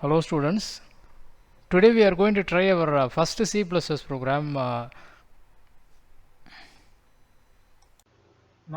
Hello students, today we are going to try our first C++ program. Now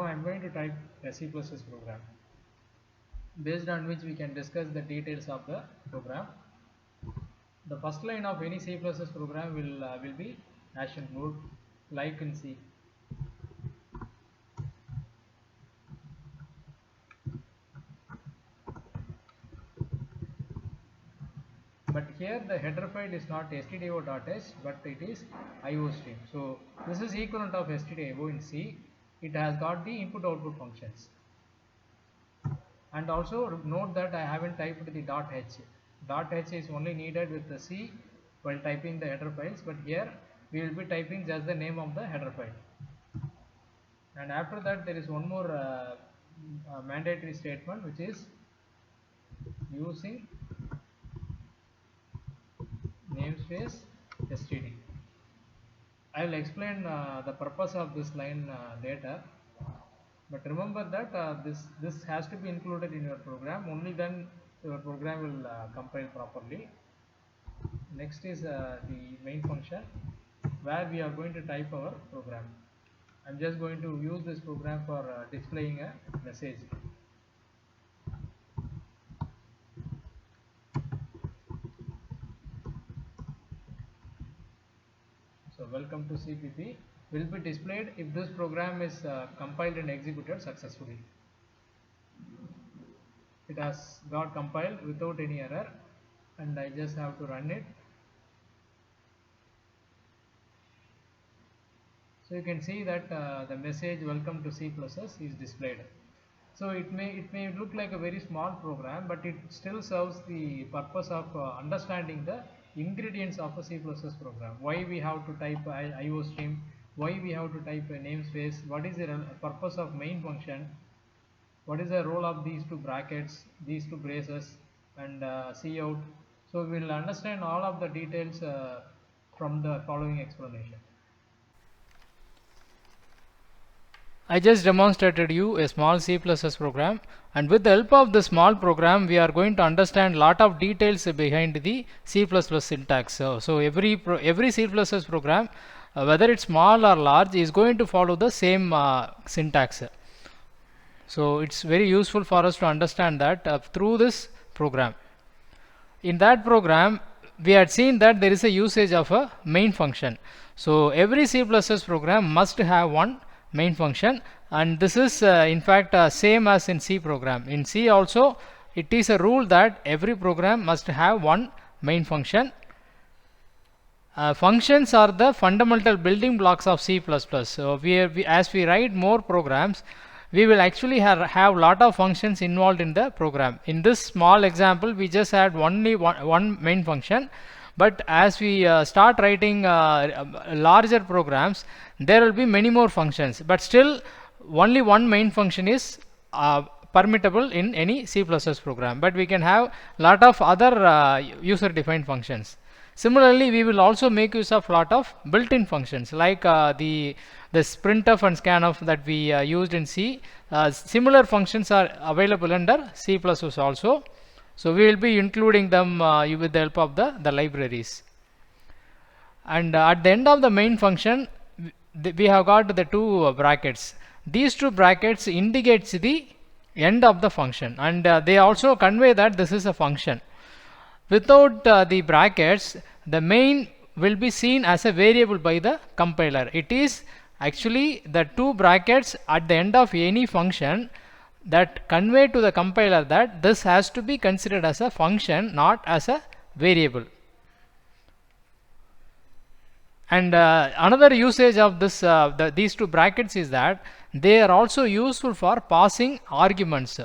I am going to type a C++ program based on which we can discuss the details of the program. The first line of any C++ program will be hash include like in C. But here the header file is not stdio.h but it is iostream. So this is equivalent of stdio in C. It has got the input output functions. And also note that I haven't typed the .h. .h is only needed with the C while typing the header files, but here we will be typing just the name of the header file. And after that there is one more mandatory statement, which is using namespace std. I will explain the purpose of this line later, but remember that this has to be included in your program. Only then your program will compile properly. Next is the main function where we are going to type our program. I'm just going to use this program for displaying a message. So welcome to CPP will be displayed if this program is compiled and executed successfully. It has got compiled without any error, and I just have to run it. So you can see that the message welcome to C++ is displayed. So it may look like a very small program, but it still serves the purpose of understanding the ingredients of a C++ program. Why we have to type iostream, why we have to type a namespace, what is the purpose of main function, what is the role of these two brackets, these two braces, and cout. So we will understand all of the details from the following explanation. I just demonstrated you a small C++ program, and with the help of the small program we are going to understand lot of details behind the C++ syntax. So every C++ program, whether it's small or large, is going to follow the same syntax. So it's very useful for us to understand that through this program. In that program we had seen that there is a usage of a main function. So every C++ program must have one main function, and this is in fact same as in C program. In C also it is a rule that every program must have one main function. Functions are the fundamental building blocks of C++. So as we write more programs, we will actually have lot of functions involved in the program. In this small example we just had only one main function, but as we start writing larger programs, there will be many more functions, but still only one main function is permissible in any C++ program, but we can have lot of other user defined functions. Similarly, we will also make use of lot of built-in functions like the printf and scanf that we used in C. Similar functions are available under C++ also. So we will be including them with the help of the libraries. And at the end of the main function, we have got the two brackets. These two brackets indicates the end of the function, and they also convey that this is a function. Without the brackets, the main will be seen as a variable by the compiler. It is actually the two brackets at the end of any function that convey to the compiler that this has to be considered as a function, not as a variable. And another usage of this these two brackets is that they are also useful for passing arguments.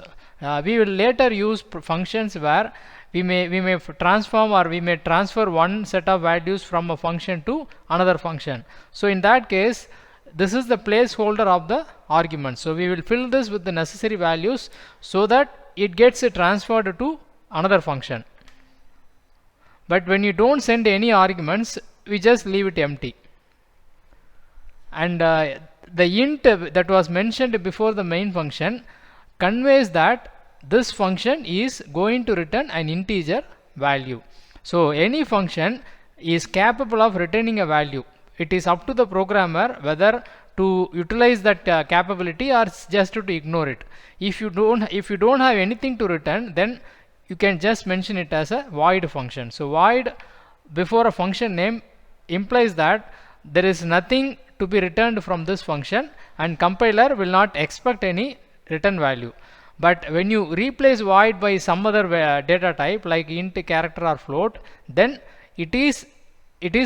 We will later use functions where we may transform or we may transfer one set of values from a function to another function. So in that case, this is the placeholder of the argument. So we will fill this with the necessary values so that it gets transferred to another function. But when you don't send any arguments, we just leave it empty. And the int that was mentioned before the main function conveys that this function is going to return an integer value. So any function is capable of returning a value. It is up to the programmer whether to utilize that capability or just to ignore it. If you don't have anything to return, then you can just mention it as a void function. So void before a function name implies that there is nothing to be returned from this function, and compiler will not expect any return value. But when you replace void by some other data type like int, character or float, then it is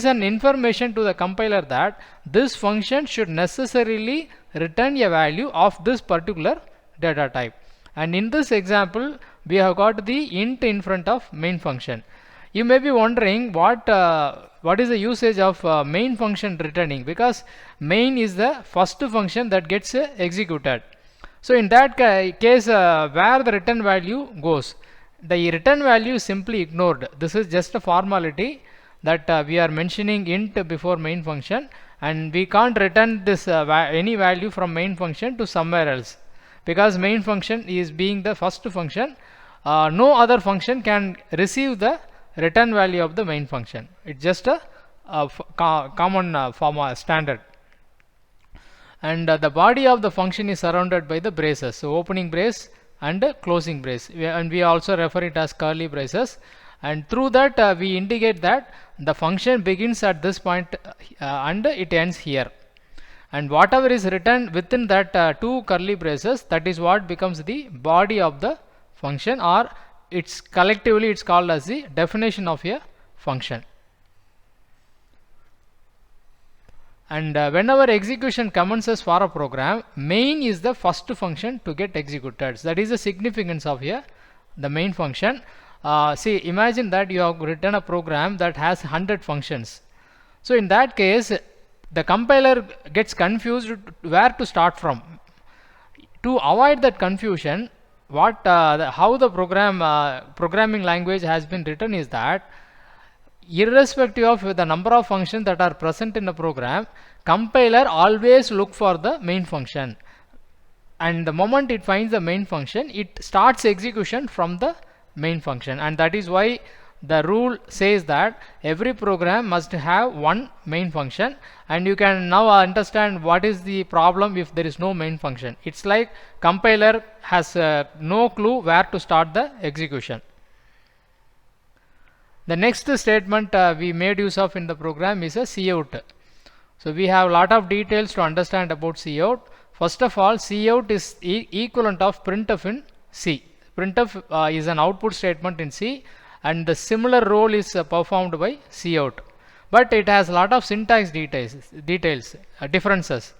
an information to the compiler that this function should necessarily return a value of this particular data type. And in this example we have got the int in front of main function. You may be wondering what is the usage of main function returning, because main is the first function that gets executed. So in that case where the return value goes, the return value is simply ignored. This is just a formality that we are mentioning int before main function, and we can't return this any value from main function to somewhere else, because main function is being the first function. No other function can receive the return value of the main function. It's just a common form standard. And the body of the function is surrounded by the braces, so opening brace and closing brace, and we also refer it as curly braces, and through that we indicate that the function begins at this point and it ends here, and whatever is written within that two curly braces, that is what becomes the body of the function, or it's collectively it's called as the definition of a function. And whenever execution commences for a program, main is the first function to get executed. So that is the significance of the main function. See, imagine that you have written a program that has 100 functions. So in that case, the compiler gets confused where to start from. To avoid that confusion, how the programming language has been written is that irrespective of the number of functions that are present in a program, compiler always look for the main function, and the moment it finds the main function, it starts execution from the main function. And that is why the rule says that every program must have one main function. And you can now understand what is the problem if there is no main function. It's like compiler has no clue where to start the execution. The next statement we made use of in the program is a cout. So we have a lot of details to understand about cout. First of all, cout is equivalent of printf in C. Printf is an output statement in C, and the similar role is performed by cout, but it has a lot of syntax differences.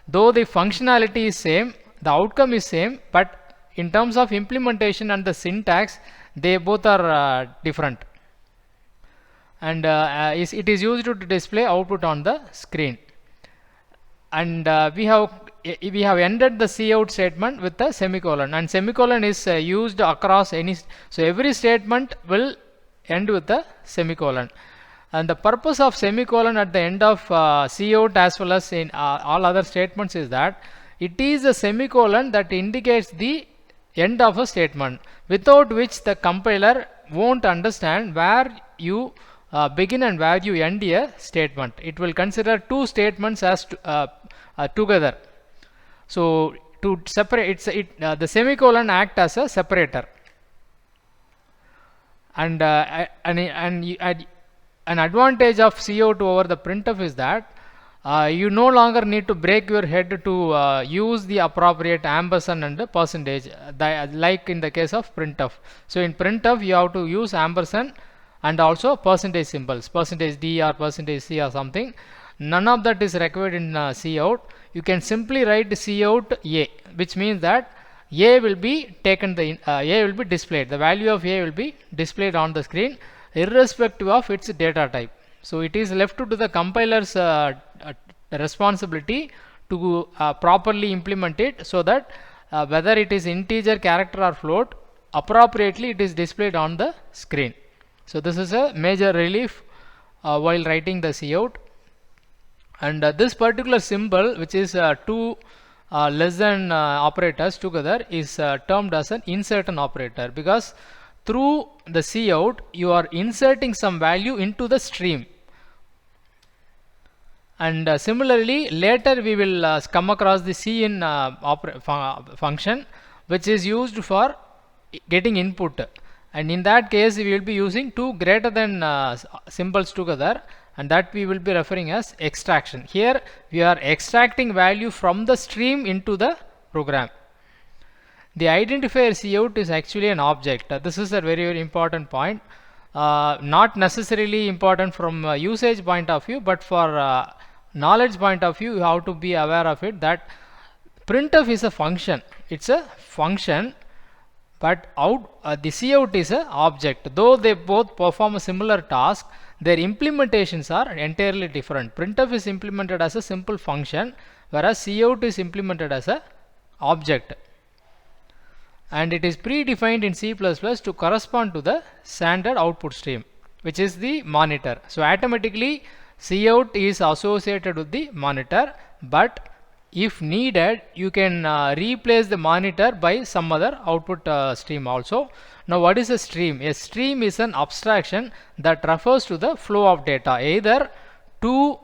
Though the functionality is same, the outcome is same, but in terms of implementation and the syntax, they both are different. And it is used to display output on the screen. And we have ended the cout statement with a semicolon, and semicolon is used across any, so every statement will end with a semicolon. And the purpose of semicolon at the end of cout as well as in all other statements is that it is a semicolon that indicates the end of a statement, without which the compiler won't understand where you begin and where you end a statement. It will consider two statements as together. So to separate, the semicolon act as a separator. And an advantage of cout over the printf is that you no longer need to break your head to use the appropriate ampersand and the percentage, like in the case of printf. So in printf you have to use ampersand and also percentage symbols, percentage D or percentage C or something. None of that is required in cout. You can simply write cout A, which means that A will be taken, A will be displayed. The value of A will be displayed on the screen irrespective of its data type. So it is left to the compiler's responsibility to properly implement it, so that whether it is integer, character or float, appropriately it is displayed on the screen. So this is a major relief while writing the cout. And this particular symbol, which is two less than operators together, is termed as an incertain operator, because through the cout you are inserting some value into the stream. And similarly later we will come across the cin function, which is used for getting input, and in that case we will be using two greater than symbols together, and that we will be referring as extraction. Here we are extracting value from the stream into the program. The identifier cout is actually an object. This is a very, very important point. Not necessarily important from usage point of view, but for knowledge point of view you have to be aware of it, that printf is a function. It's a function, but the cout is a object. Though they both perform a similar task, their implementations are entirely different. Printf is implemented as a simple function, whereas cout is implemented as a object, and it is predefined in C++ to correspond to the standard output stream, which is the monitor. So automatically cout is associated with the monitor, but if needed you can replace the monitor by some other output stream also. Now what is a stream? A stream is an abstraction that refers to the flow of data either to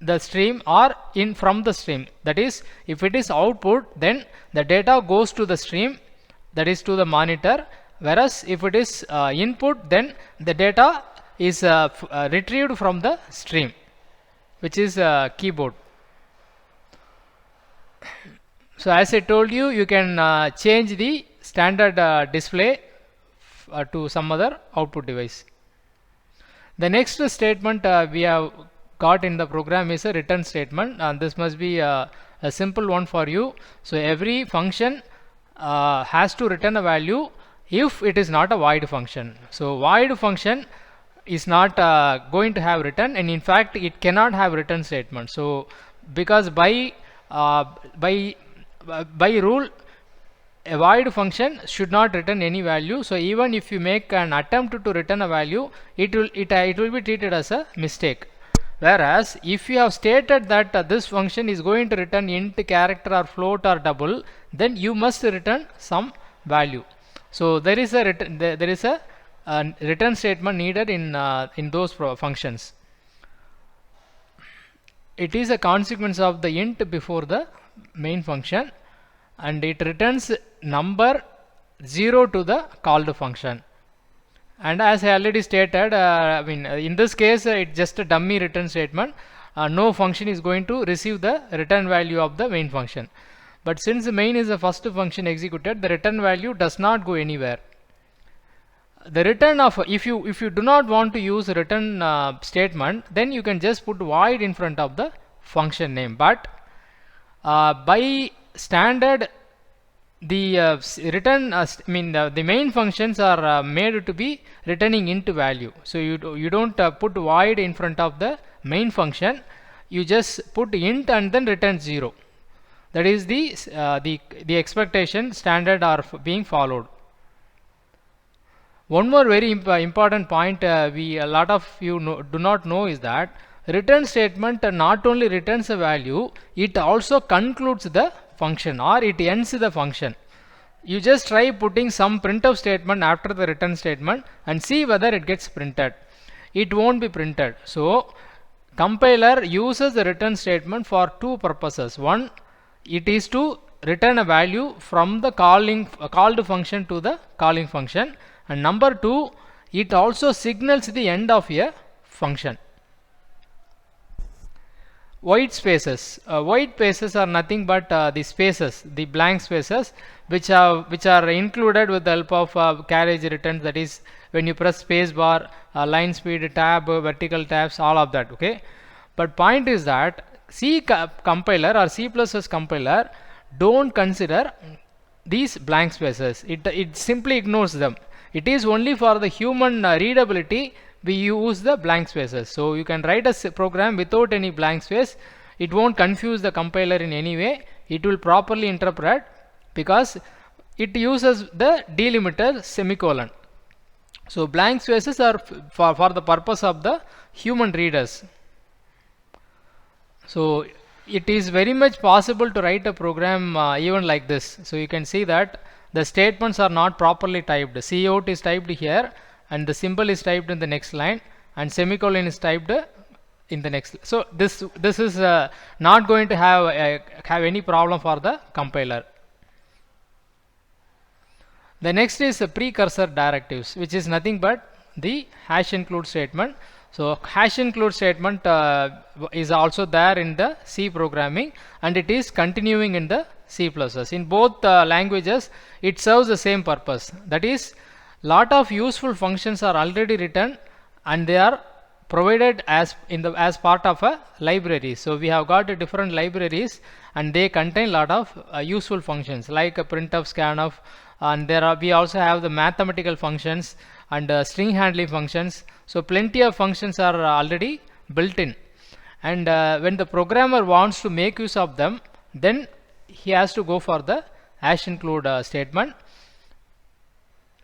the stream or in from the stream. That is, if it is output, then the data goes to the stream, that is to the monitor, whereas if it is input, then the data is retrieved from the stream, which is keyboard. So as I told you, you can change the standard display to some other output device. The next statement we have got in the program is a return statement, and this must be a simple one for you. So every function has to return a value if it is not a void function. So void function is not going to have return, and in fact it cannot have return statement. So because by rule a void function should not return any value, so even if you make an attempt to return a value, it will be treated as a mistake. Whereas if you have stated that this function is going to return int, character or float or double, then you must return some value. So there is a return statement needed in those functions. It is a consequence of the int before the main function, and it returns number 0 to the called function. And as I already stated, in this case it's just a dummy return statement. No function is going to receive the return value of the main function, but since the main is the first function executed, the return value does not go anywhere. The return of, if you do not want to use return statement, then you can just put void in front of the function name. But by standard, the return the main functions are made to be returning int value. So you don't put void in front of the main function, you just put int and then return 0. That is the expectation standard are being followed. One more very important point a lot of you do not know is that return statement not only returns a value, it also concludes the function, or it ends the function. You just try putting some printf statement after the return statement and see whether it gets printed. It won't be printed. So compiler uses the return statement for two purposes. One, it is to return a value from the called function to the calling function, and number two, it also signals the end of a function. Void spaces. Void spaces are nothing but the spaces, the blank spaces, which are included with the help of carriage returns. That is, when you press space bar, line speed tab, vertical tabs, all of that. Okay, but point is that C compiler or C++ compiler don't consider these blank spaces. It simply ignores them. It is only for the human readability we use the blank spaces. So you can write a program without any blank space. It won't confuse the compiler in any way. It will properly interpret because it uses the delimiter semicolon. So blank spaces are for the purpose of the human readers. So it is very much possible to write a program even like this. So you can see that the statements are not properly typed. Cout is typed here and the symbol is typed in the next line and semicolon is typed in the next. So this is not going to have any problem for the compiler. The next is precursor directives, which is nothing but the hash include statement. So hash include statement is also there in the C programming and it is continuing in the C++. In both languages it serves the same purpose. That is, lot of useful functions are already written and they are provided as part of a library. So we have got different libraries and they contain lot of useful functions like a printf, scanf, and we also have the mathematical functions and string handling functions. So plenty of functions are already built in, and when the programmer wants to make use of them, then he has to go for the hash include statement.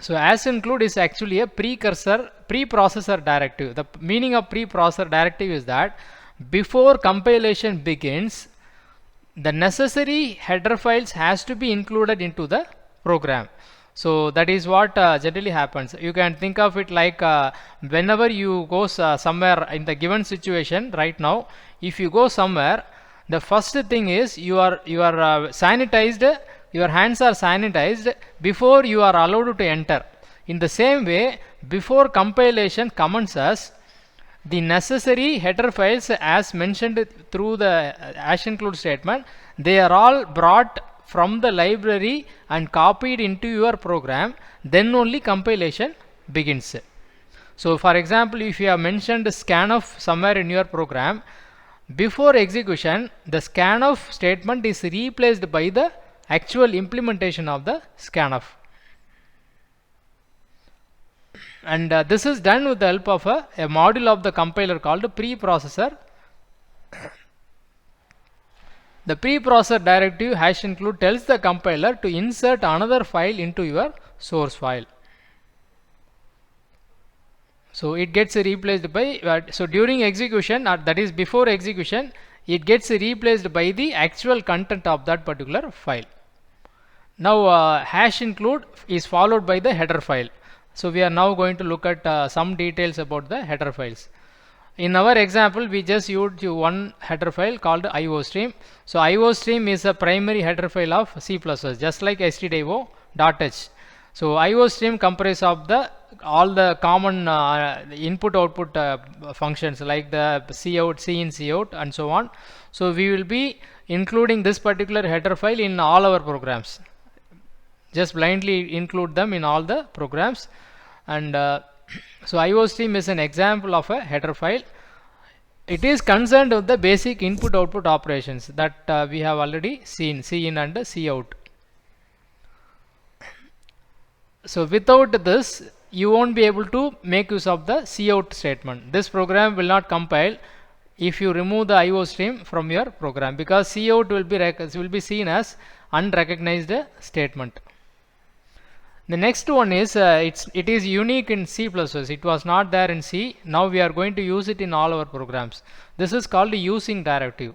So hash include is actually a preprocessor directive. The meaning of preprocessor directive is that before compilation begins, the necessary header files has to be included into the program. So that is what generally happens. You can think of it like whenever you go somewhere in the given situation right now, if you go somewhere, the first thing is you are sanitized, your hands are sanitized before you are allowed to enter. In the same way, before compilation commences, the necessary header files as mentioned through the hash include statement, they are all brought from the library and copied into your program, then only compilation begins. So for example, if you have mentioned scanf somewhere in your program, before execution the scanf statement is replaced by the actual implementation of the scanf, and this is done with the help of a module of the compiler called preprocessor. The preprocessor directive hash include tells the compiler to insert another file into your source file. So it gets replaced by so during execution, that is before execution, it gets replaced by the actual content of that particular file. Now hash include is followed by the header file. So we are now going to look at some details about the header files. In our example, we just used one header file called iostream. So iostream is a primary header file of C++, just like stdio.h. So iostream comprises of all the common input-output functions like the cout, cin, cout, and so on. So we will be including this particular header file in all our programs. Just blindly include them in all the programs, and so iostream is an example of a header file. It is concerned with the basic input-output operations that we have already seen, cin and cout. So without this, you won't be able to make use of the cout statement. This program will not compile if you remove the iostream from your program, because cout will be seen as unrecognized statement. The next one is it is unique in C++. It was not there in C. Now we are going to use it in all our programs. This is called the using directive.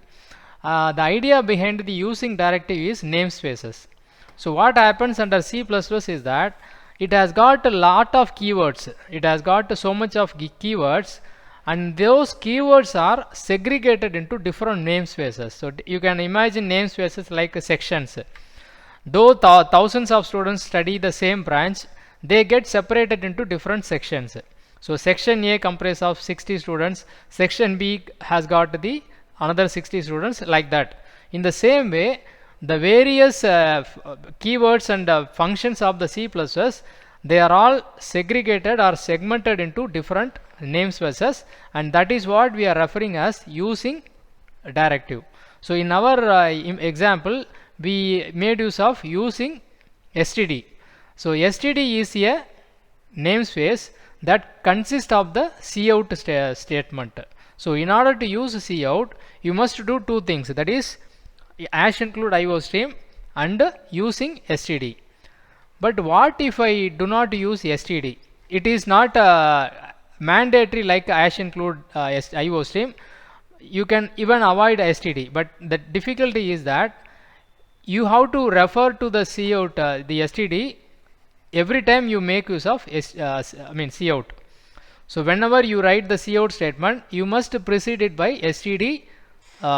The idea behind the using directive is namespaces. So what happens under C++ is that it has got a lot of keywords. It has got so much of keywords, and those keywords are segregated into different namespaces. So you can imagine namespaces like sections. Though thousands of students study the same branch, they get separated into different sections. So section A comprises of 60 students, section B has got another 60 students, like that. In the same way, the various keywords and functions of the C++, they are all segregated or segmented into different namespaces, and that is what we are referring as using directive. So in our example, we made use of using std. So std is a namespace that consists of the cout statement. So in order to use cout, you must do two things, that is hash include iostream and using std. But what if I do not use std? It is not mandatory like hash include iostream. You can even avoid std, but the difficulty is that you have to refer to the cout, the std, every time you make use of cout. So whenever you write the cout statement, you must precede it by std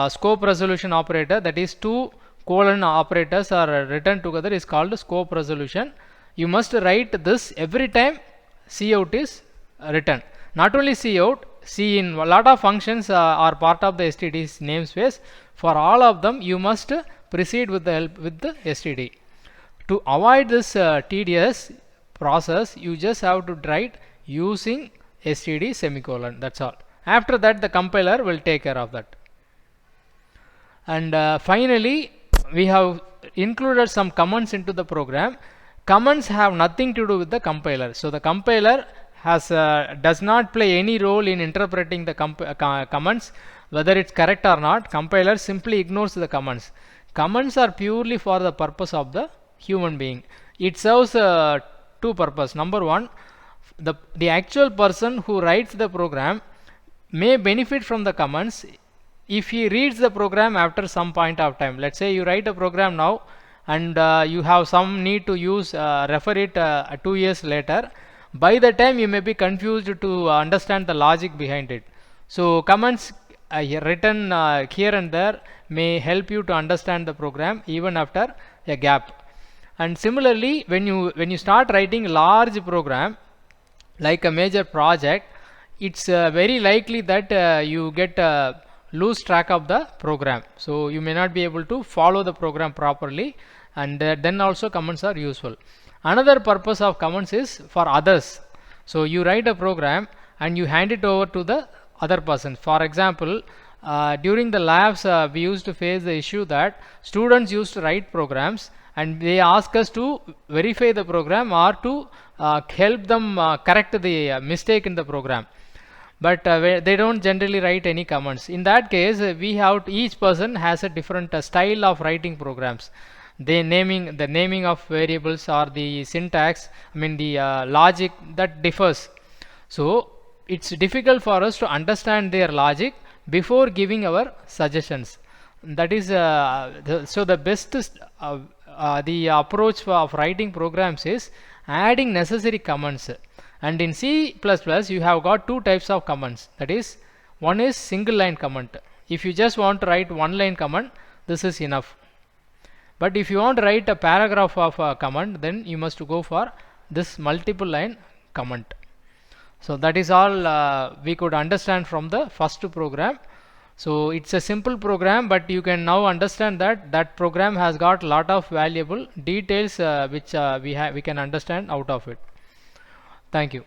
scope resolution operator. That is, two colon operators are written together is called scope resolution. You must write this every time cout is written. Not only cout, in a lot of functions are part of the std's namespace. For all of them you must proceed with the help with the std. To avoid this tedious process, you just have to write using std semicolon. That's all. After that, the compiler will take care of that. And finally, we have included some comments into the program. Comments have nothing to do with the compiler. So the compiler has does not play any role in interpreting the comments, whether it's correct or not. Compiler simply ignores the comments. Comments are purely for the purpose of the human being. It serves two purposes. Number one, the actual person who writes the program may benefit from the comments if he reads the program after some point of time. Let's say you write a program now, and you have some need to use refer it 2 years later. By the time you may be confused to understand the logic behind it. So comments written here and there may help you to understand the program even after a gap. And similarly, when you start writing large program like a major project, it's very likely that you get lose track of the program. So you may not be able to follow the program properly, and then also comments are useful. Another purpose of comments is for others. So you write a program and you hand it over to the other person. For example, during the labs we used to face the issue that students used to write programs and they ask us to verify the program or to help them correct the mistake in the program. But they don't generally write any comments. In that case, we have each person has a different style of writing programs. The naming of variables or the syntax, the logic, that differs. So it's difficult for us to understand their logic before giving our suggestions. That is so the best the approach of writing programs is adding necessary comments. And in C++ you have got two types of comments. That is, one is single line comment. If you just want to write one line comment, this is enough. But if you want to write a paragraph of a comment, then you must go for this multiple line comment. So that is all we could understand from the first program. So it's a simple program, but you can now understand that that program has got lot of valuable details which we can understand out of it. Thank you.